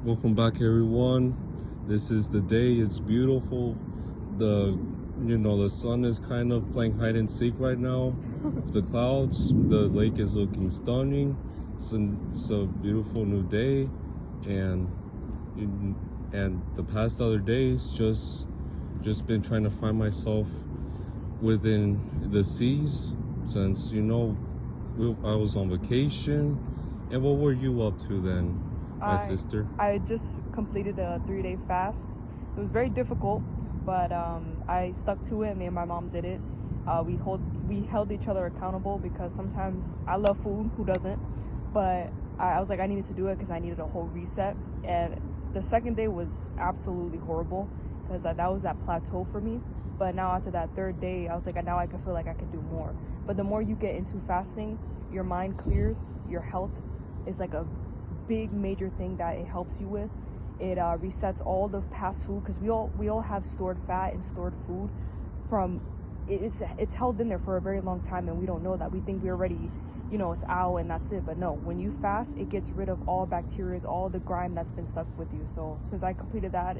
Welcome back, everyone. This is the day. It's beautiful. The the sun is kind of playing hide and seek right now. The clouds. The lake is looking stunning. It's a beautiful new day, and and the past other days just been trying to find myself within the seas since I was on vacation. And what were you up to then, my I sister? I just completed a 3-day fast. It was very difficult, but I stuck to it. Me and my mom did it. We held each other accountable because sometimes I love food. Who doesn't? But I was like I needed to do it because I needed a whole reset. And the second day was absolutely horrible because that was that plateau for me. But now after that third day, I was like now I can feel like I can do more. But the more you get into fasting, your mind clears, your health is like a big major thing that it helps you with. It resets all the past food because we all have stored fat and stored food from it's held in there for a very long time and we don't know that. We think we already it's out and that's it, but no, when you fast it gets rid of all bacteria, all the grime that's been stuck with you. So since I completed that,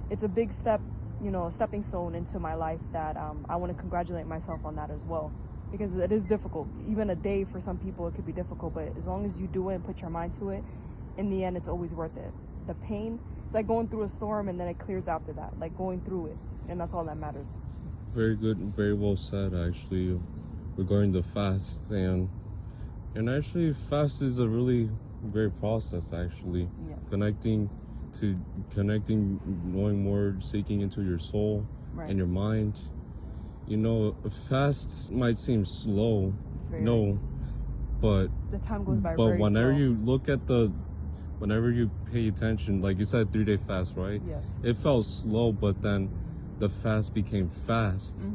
it's a big step, a stepping stone into my life that I want to congratulate myself on that as well, because it is difficult. Even a day for some people it could be difficult, but as long as you do it and put your mind to it, in the end it's always worth it. The pain, it's like going through a storm and then it clears after that, like going through it, and that's all that matters. Very good, very well said, actually, regarding the fast. And actually, fast is a really great process, actually. Yes. Connecting connecting, knowing more, seeking into your soul Right. and your mind. A fast might seem slow, Very. no, but The time goes by but very whenever slow. you look at whenever you pay attention, like you said, 3-day fast, right? Yes. It felt slow, but then the fast became fast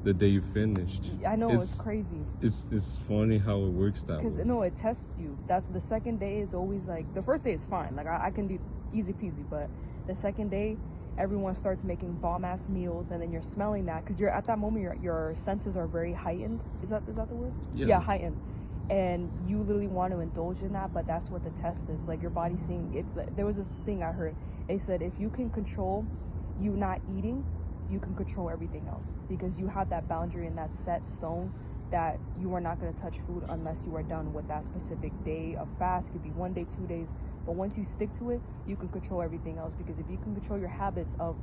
the day you finished. I know, it's crazy. It's funny how it works that Because way. no, it tests you. That's the second day is always like the first day is fine. Like I can do easy peasy, but the second day, everyone starts making bomb ass meals, and then you're smelling that because you're at that moment your senses are very heightened. Is that the word? Yeah. Heightened. And you literally want to indulge in that, but that's what the test is. Like your body seeing it. There was this thing I heard. They said if you can control you not eating, you can control everything else, because you have that boundary and that set stone that you are not going to touch food unless you are done with that specific day of fast. It could be 1 day, 2 days, but once you stick to it, you can control everything else. Because if you can control your habits of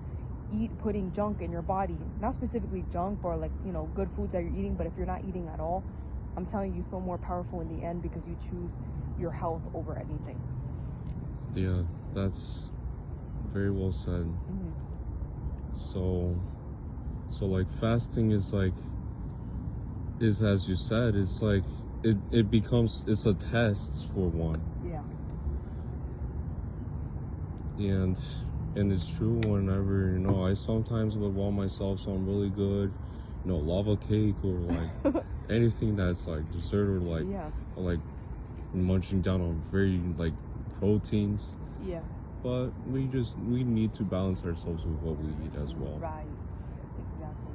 putting junk in your body, not specifically junk or like good foods that you're eating, but if you're not eating at all, I'm telling you, you feel more powerful in the end because you choose your health over anything. Yeah, that's very well said. So like fasting is as you said, it's like it becomes, it's a test for one. Yeah. And it's true. Whenever I sometimes would want myself some really good lava cake or like anything that's like dessert, or like or like munching down on very like proteins. Yeah. But we need to balance ourselves with what we eat as well. Right. Exactly.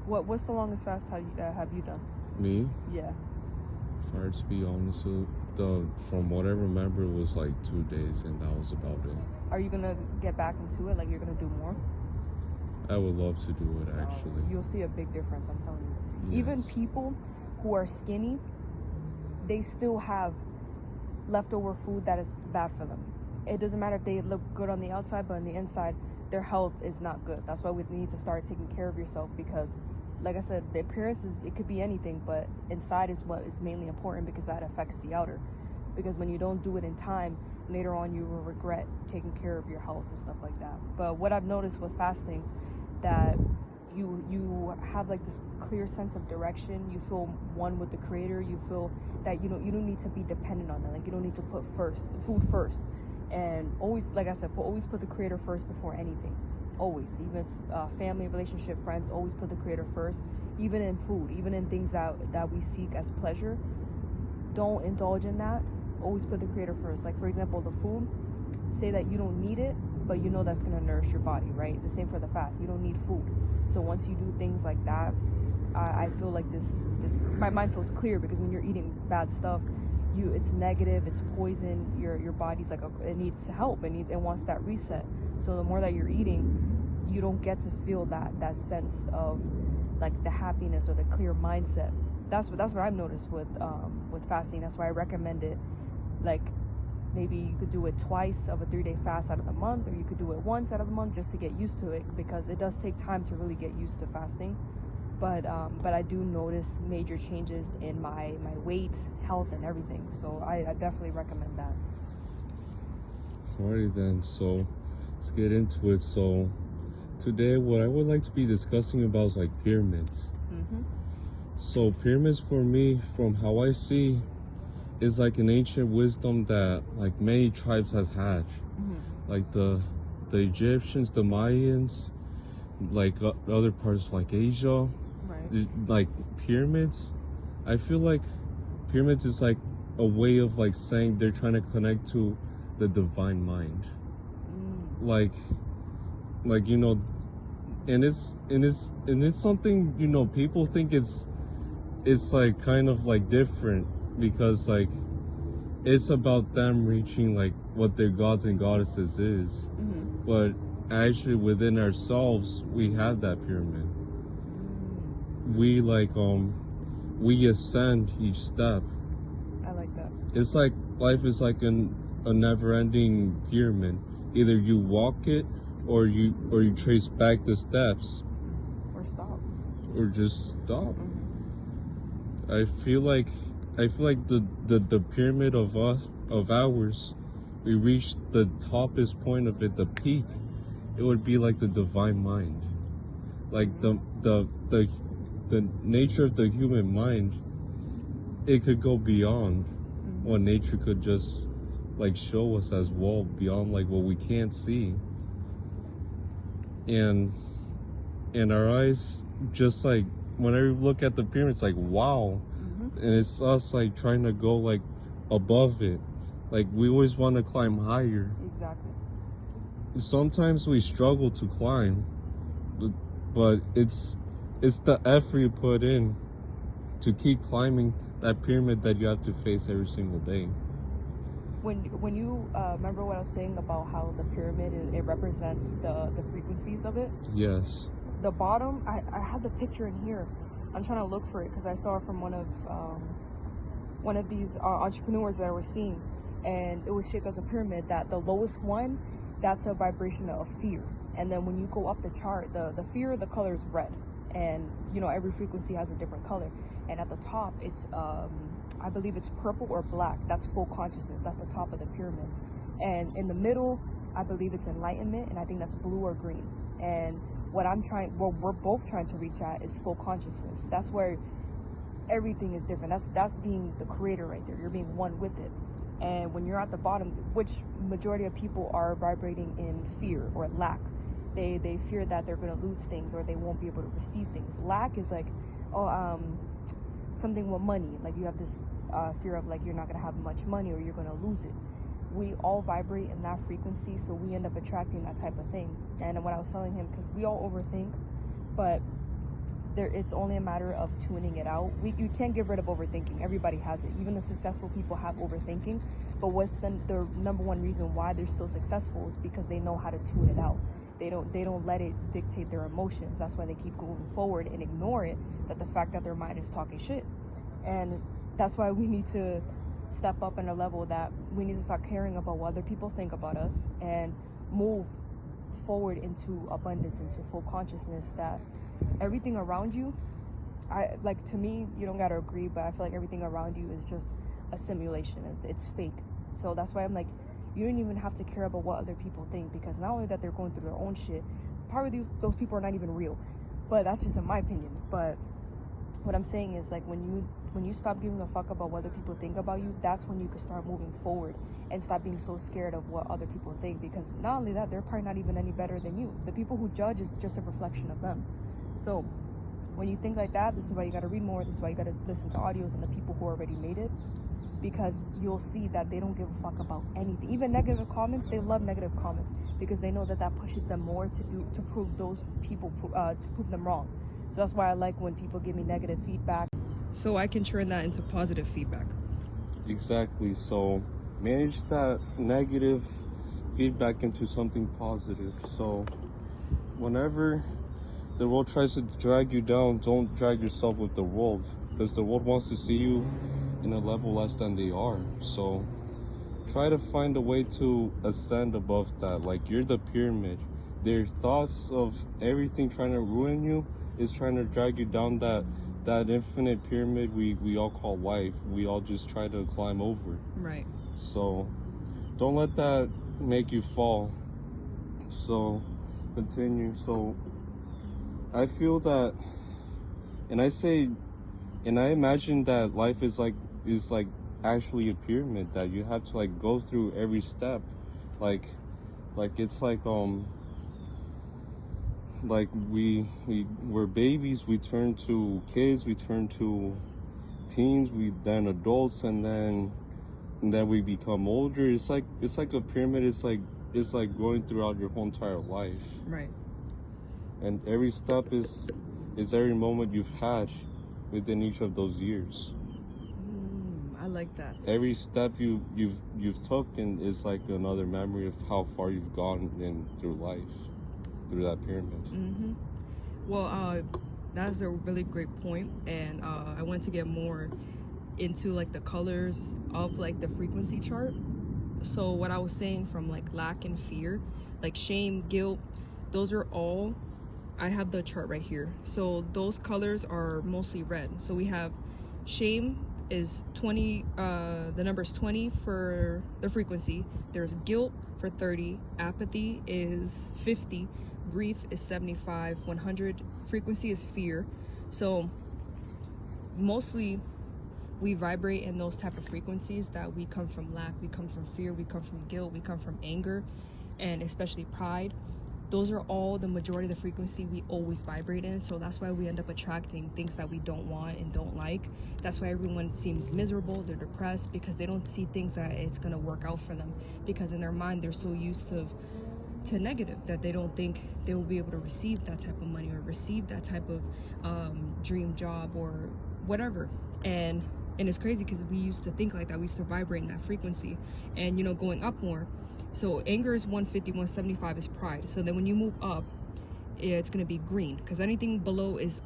What's the longest fast have you done? Me? Yeah. If I were to be honest, from what I remember, it was like 2 days, and that was about it. Are you gonna get back into it? Like you're gonna do more? I would love to do it, actually. You'll see a big difference, I'm telling you. Yes. Even people who are skinny, they still have leftover food that is bad for them. It doesn't matter if they look good on the outside, but on the inside, their health is not good. That's why we need to start taking care of yourself, because like I said, the appearance it could be anything, but inside is what is mainly important, because that affects the outer. Because when you don't do it in time, later on you will regret taking care of your health and stuff like that. But what I've noticed with fasting, that you have like this clear sense of direction. You feel one with the creator. You feel that you don't need to be dependent on that. Like you don't need to put food first, and always, like I said, always put the creator first before anything. Always, even family, relationship, friends, always put the creator first. Even in food, even in things that we seek as pleasure, don't indulge in that. Always put the creator first. Like for example, the food, say that you don't need it, but you know that's going to nourish your body, right? The same for the fast. You don't need food. So once you do things like that, I feel like this my mind feels clear, because when you're eating bad stuff, it's negative, it's poison. Your body's like, it needs help, it wants that reset. So the more that you're eating, you don't get to feel that sense of like the happiness or the clear mindset. That's what I've noticed with fasting. That's why I recommend it. Like, maybe you could do it twice of a 3-day fast out of the month, or you could do it once out of the month just to get used to it, because it does take time to really get used to fasting. But I do notice major changes in my weight, health, and everything. So I definitely recommend that. Alrighty then, so let's get into it. So today what I would like to be discussing about is like pyramids. So pyramids for me, from how I see, is like an ancient wisdom that like many tribes has had. Like the Egyptians, the Mayans, like other parts like Asia. Like pyramids, I feel like pyramids is like a way of like saying they're trying to connect to the divine mind. Like you know, and it's something, you know, people think it's like kind of like different, because like it's about them reaching like what their gods and goddesses is. But actually within ourselves we have that pyramid. We like we ascend each step. I like that. It's like life is like a never-ending pyramid. Either you walk it or you trace back the steps, or just stop. I feel like the pyramid of ours, we reach the toppest point of it, the peak. It would be like the divine mind, like the nature of the human mind. It could go beyond what nature could just like show us as well, beyond like what we can't see. And our eyes, just like when I look at the pyramid, it's like wow. And it's us like trying to go like above it. Like we always want to climb higher. Exactly. Sometimes we struggle to climb, but it's the effort you put in to keep climbing that pyramid that you have to face every single day. When you remember what I was saying about how the pyramid it represents the frequencies of it? Yes. The bottom, I had the picture in here. I'm trying to look for it because I saw it from one of these entrepreneurs that I was seeing, and it was shaped as a pyramid. That the lowest one, that's a vibration of fear, and then when you go up the chart, the fear, the color is red, and you know every frequency has a different color. And at the top, it's I believe it's purple or black. That's full consciousness. That's the top of the pyramid, and in the middle, I believe it's enlightenment, and I think that's blue or green. And what we're both trying to reach at is full consciousness. That's where everything is different. That's being the creator right there. You're being one with it. And when you're at the bottom, which majority of people are vibrating in fear or lack, they fear that they're going to lose things or they won't be able to receive things. Lack is like, something with money. Like you have this fear of like you're not going to have much money or you're going to lose it. We all vibrate in that frequency, so we end up attracting that type of thing. And what I was telling him, because we all overthink, but it's only a matter of tuning it out. You can't get rid of overthinking. Everybody has it. Even the successful people have overthinking. But what's the number one reason why they're still successful is because they know how to tune it out. They don't let it dictate their emotions. That's why they keep going forward and ignore it, that the fact that their mind is talking shit. And that's why we need to step up in a level that we need to start caring about what other people think about us and move forward into abundance, into full consciousness, that everything around you, to me, you don't gotta agree, but I feel like everything around you is just a simulation. It's fake. So that's why I'm like, you don't even have to care about what other people think, because not only that they're going through their own shit, probably those people are not even real. But that's just in my opinion. But what I'm saying is, like, when you stop giving a fuck about what other people think about you, that's when you can start moving forward and stop being so scared of what other people think. Because not only that, they're probably not even any better than you. The people who judge is just a reflection of them. So when you think like that, this is why you got to read more. This is why you got to listen to audios and the people who already made it, because you'll see that they don't give a fuck about anything. Even negative comments, they love negative comments because they know that pushes them more to prove those people, to prove them wrong. So that's why I like when people give me negative feedback, so I can turn that into positive feedback. Exactly. So manage that negative feedback into something positive. So whenever the world tries to drag you down, don't drag yourself with the world, because the world wants to see you in a level less than they are. So try to find a way to ascend above that. Like, you're the pyramid. Their thoughts of everything trying to ruin you is trying to drag you down that infinite pyramid we all call life. We all just try to climb over. Right. So don't let that make you fall. So continue. So I feel that, and I imagine that life is like actually a pyramid, that you have to like go through every step, like it's like we're babies, we turn to kids, we turn to teens, we then adults, and then we become older. It's like a pyramid. It's like going throughout your whole entire life. Right. And every step is every moment you've had within each of those years. I like that. Every step you've taken is like another memory of how far you've gone in through life, through that pyramid. Well, that's a really great point, and I want to get more into like the colors of like the frequency chart. So what I was saying, from like lack and fear, like shame, guilt, those are all, I have the chart right here. So those colors are mostly red. So we have shame is 20, the number is 20 for the frequency. There's guilt for 30, apathy is 50, grief is 75, 100 frequency is fear. So mostly we vibrate in those type of frequencies, that we come from lack, we come from fear, we come from guilt, we come from anger, and especially pride. Those are all the majority of the frequency we always vibrate in. So that's why we end up attracting things that we don't want and don't like. That's why everyone seems miserable, they're depressed, because they don't see things that it's gonna work out for them, because in their mind they're so used to negative that they don't think they will be able to receive that type of money or receive that type of dream job or whatever. And it's crazy, because we used to think like that, we used to vibrate in that frequency, and you know, going up more. So anger is 150, 175 is pride. So then when you move up, it's going to be green, because anything below is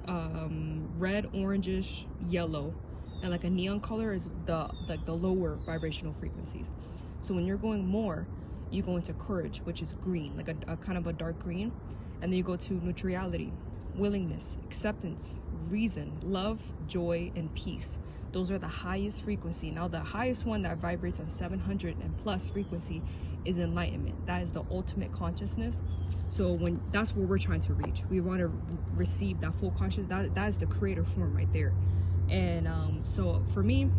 red, orangish, yellow, and like a neon color is the lower vibrational frequencies. So when you're going more, you go into courage, which is green, like a kind of a dark green, and then you go to neutrality, willingness, acceptance, reason, love, joy, and peace. Those are the highest frequency. Now the highest one that vibrates on 700 and plus frequency is enlightenment. That is the ultimate consciousness. So when that's where we're trying to reach, we want to receive that full consciousness. That is the creator form right there. And so for me,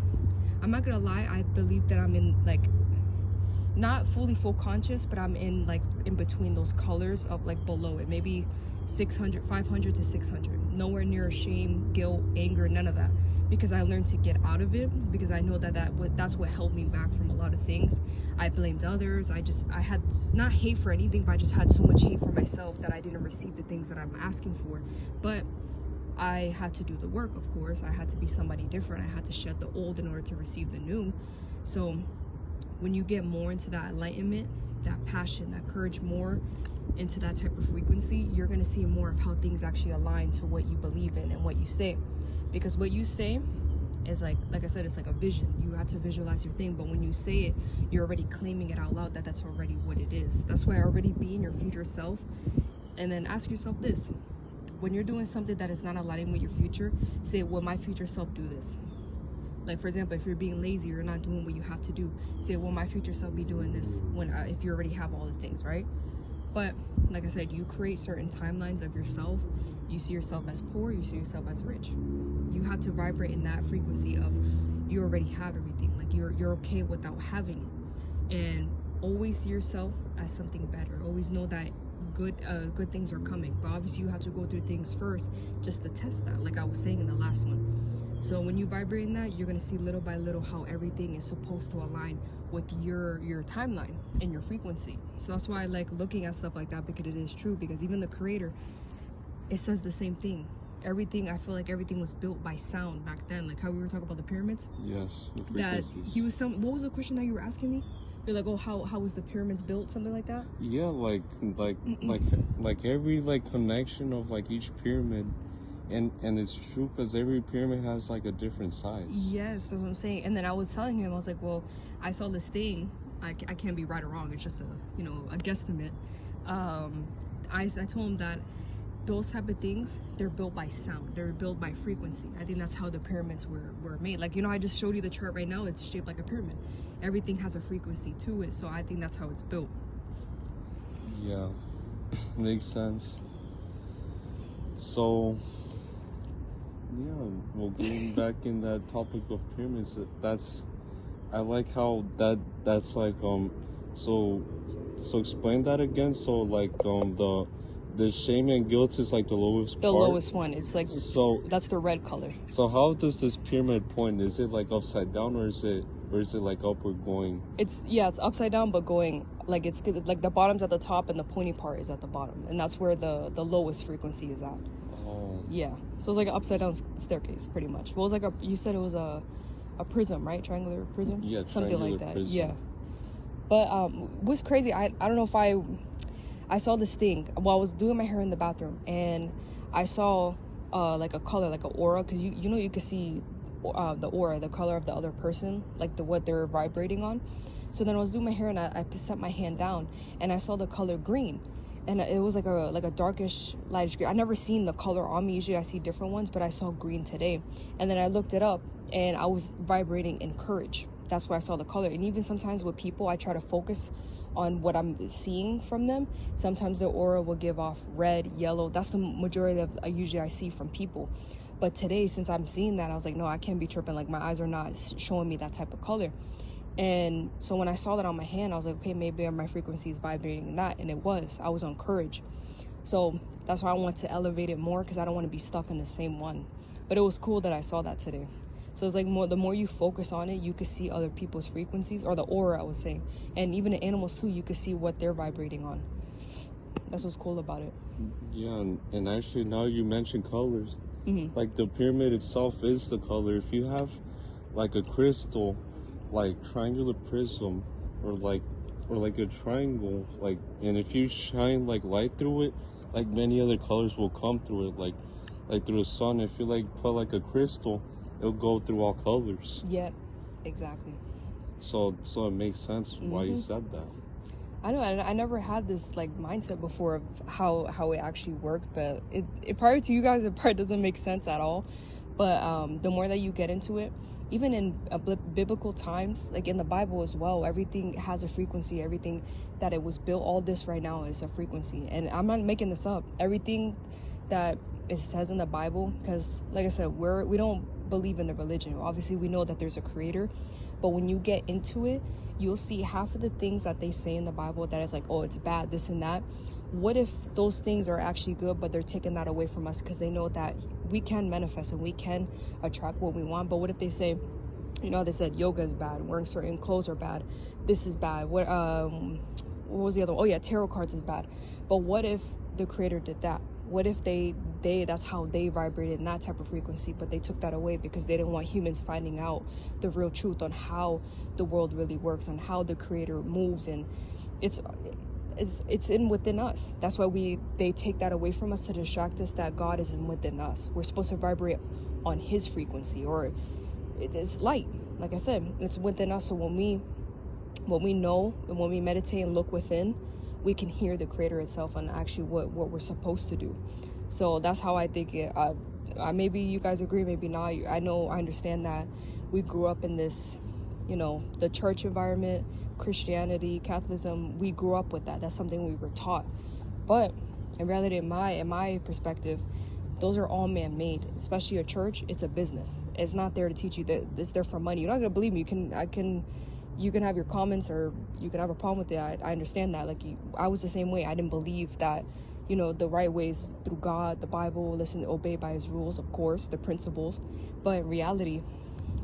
I'm not gonna lie, I believe that I'm in like not fully full conscious, but I'm in like in between those colors of like below it, maybe 600, 500 to 600, nowhere near shame, guilt, anger, none of that, because I learned to get out of it, because I know that's what held me back from a lot of things. I blamed others. I had not hate for anything, but I just had so much hate for myself that I didn't receive the things that I'm asking for. But I had to do the work, of course. I had to be somebody different. I had to shed the old in order to receive the new. So when you get more into that enlightenment, that passion, that courage, more into that type of frequency, you're going to see more of how things actually align to what you believe in and what you say. Because what you say is like I said, it's like a vision. You have to visualize your thing, but when you say it, you're already claiming it out loud, that's already what it is. That's why already being your future self. And then ask yourself this: when you're doing something that is not aligning with your future, say, will my future self do this? Like, for example, if you're being lazy, you're not doing what you have to do, say, will my future self be doing this when if you already have all the things, right? But like I said, you create certain timelines of yourself. You see yourself as poor, you see yourself as rich. You have to vibrate in that frequency of you already have everything. Like you're okay without having it. And always see yourself as something better. Always know that good things are coming. But obviously you have to go through things first just to test that, like I was saying in the last one. So when you vibrate in that, you're gonna see little by little how everything is supposed to align with your timeline and your frequency. So that's why I like looking at stuff like that, because it is true. Because even the creator, it says the same thing. everything, I feel like everything was built by sound back then, like how we were talking about the pyramids. Yes, the That frequencies. he was some. What was the question that you were asking me? You're like, oh, how was the pyramids built? Something like that. Yeah, like every like connection of like each pyramid, and it's true because every pyramid has like a different size. Yes, that's what I'm saying. And then I was telling him, I was like, well, I saw this thing. I can't be right or wrong. It's just a guesstimate. I told him that those type of things, they're built by sound. They're built by frequency. I think that's how the pyramids were made. Like, I just showed you the chart right now. It's shaped like a pyramid. Everything has a frequency to it. So I think that's how it's built. Yeah, makes sense. So, yeah, well, getting back in that topic of pyramids, I like how that's like, so explain that again. So like, the shame and guilt is like the lowest The part. lowest one. It's like, So that's the red color. So how does this pyramid point? Is it like upside down, or is it like upward going? It's upside down, but going like it's like the bottom's at the top and the pointy part is at the bottom, and that's where the lowest frequency is at. Oh. Yeah, so it's like an upside down staircase, pretty much. Well, it was like you said it was a prism, right? Triangular prism. Yeah, something like that. prism. Yeah. But what's crazy? I don't know if I saw this thing while I was doing my hair in the bathroom, and I saw like a color, like an aura, because you can see the aura, the color of the other person, like what they're vibrating on. So then I was doing my hair, and I set my hand down, and I saw the color green, and it was like a darkish, lightish green. I never seen the color on me. Usually I see different ones, but I saw green today, and then I looked it up, and I was vibrating in courage. That's why I saw the color. And even sometimes with people, I try to focus on what I'm seeing from them. Sometimes the aura will give off red, yellow. That's the majority of usually I see from people. But today, since I'm seeing that, I was like, no, I can't be tripping. Like, my eyes are not showing me that type of color. And so when I saw that on my hand, I was like, okay, maybe my frequency is vibrating in that. And it was. I was on courage. So that's why I want to elevate it more, because I don't want to be stuck in the same one. But it was cool that I saw that today. So it's like the more you focus on it, you can see other people's frequencies, or the aura, I was saying. And even the animals too, you can see what they're vibrating on. That's what's cool about it. Yeah, and actually now you mentioned colors. Mm-hmm. Like the pyramid itself is the color. If you have like a crystal, like triangular prism, or like a triangle, like, and if you shine like light through it, like many other colors will come through it, like through the sun. If you like put like a crystal, it'll go through all colors. Yeah, exactly. So it makes sense why you said that. I know, I never had this like mindset before of how it actually worked, but it prior to you guys, it probably doesn't make sense at all. But the more that you get into it, even in biblical times, like in the Bible as well, everything has a frequency. Everything that it was built, all this right now is a frequency. And I'm not making this up. Everything that it says in the Bible, because like I said, we don't believe in the religion. Obviously, we know that there's a creator, but when you get into it, you'll see half of the things that they say in the Bible that is like, oh, it's bad, this and that. What if those things are actually good, but they're taking that away from us because they know that we can manifest and we can attract what we want? But what if they say, they said yoga is bad, wearing certain clothes are bad, this is bad, what was the other one? Oh yeah, tarot cards is bad. But what if the creator did that? What if they that's how they vibrated in that type of frequency, but they took that away because they didn't want humans finding out the real truth on how the world really works, on how the creator moves, and it's in within us. That's why they take that away from us to distract us, that God is within us. We're supposed to vibrate on his frequency, or it is light. Like I said, it's within us. So when we know and when we meditate and look within, we can hear the creator itself and actually what we're supposed to do. So that's how I think it. Maybe you guys agree, maybe not. I understand that we grew up in this, the church environment, Christianity, Catholicism. We grew up with that. That's something we were taught. But in reality, in my perspective, those are all man-made. Especially a church, it's a business. It's not there to teach you that it's there for money. You're not gonna believe me. You can have your comments, or you can have a problem with it. I understand that. Like I was the same way. I didn't believe that, the right ways through God, the Bible, listen, obey by his rules, of course, the principles. But in reality,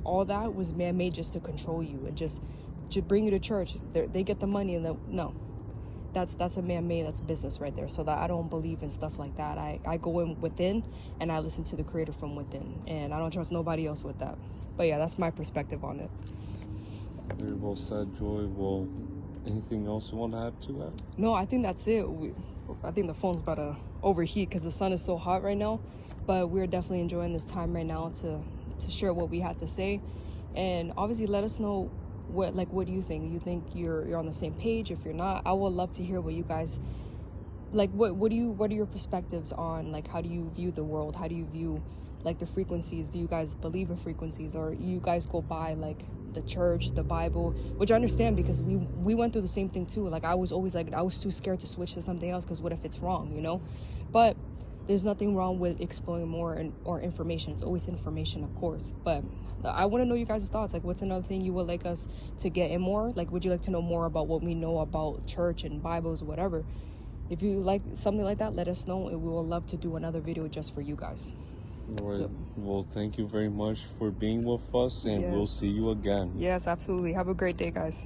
all that was man-made just to control you and just to bring you to church. They get the money, and no, that's a man-made, that's business right there. So that I don't believe in stuff like that. I go in within and I listen to the creator from within, and I don't trust nobody else with that. But yeah, that's my perspective on it. Very well said, Joy. Well, anything else you want to add to that? No, I think that's it. I think the phone's about to overheat because the sun is so hot right now, but we're definitely enjoying this time right now to share what we had to say. And obviously let us know what do you think? You think you're on the same page? If you're not, I would love to hear what you guys like. What are your perspectives on, like, how do you view the world? How do you view like the frequencies? Do you guys believe in frequencies, or you guys go by like the church, the Bible? Which I understand, because we went through the same thing too. Like, I was always like, I was too scared to switch to something else because what if it's wrong, you know? But there's nothing wrong with exploring more or information. It's always information, of course, but I want to know you guys' thoughts. Like, what's another thing you would like us to get in more? Like, would you like to know more about what we know about church and Bibles, whatever? If you like something like that, let us know, and we will love to do another video just for you guys. All right. So, well, thank you very much for being with us, and we'll Yes. see you again. Yes, absolutely. Have a great day, guys.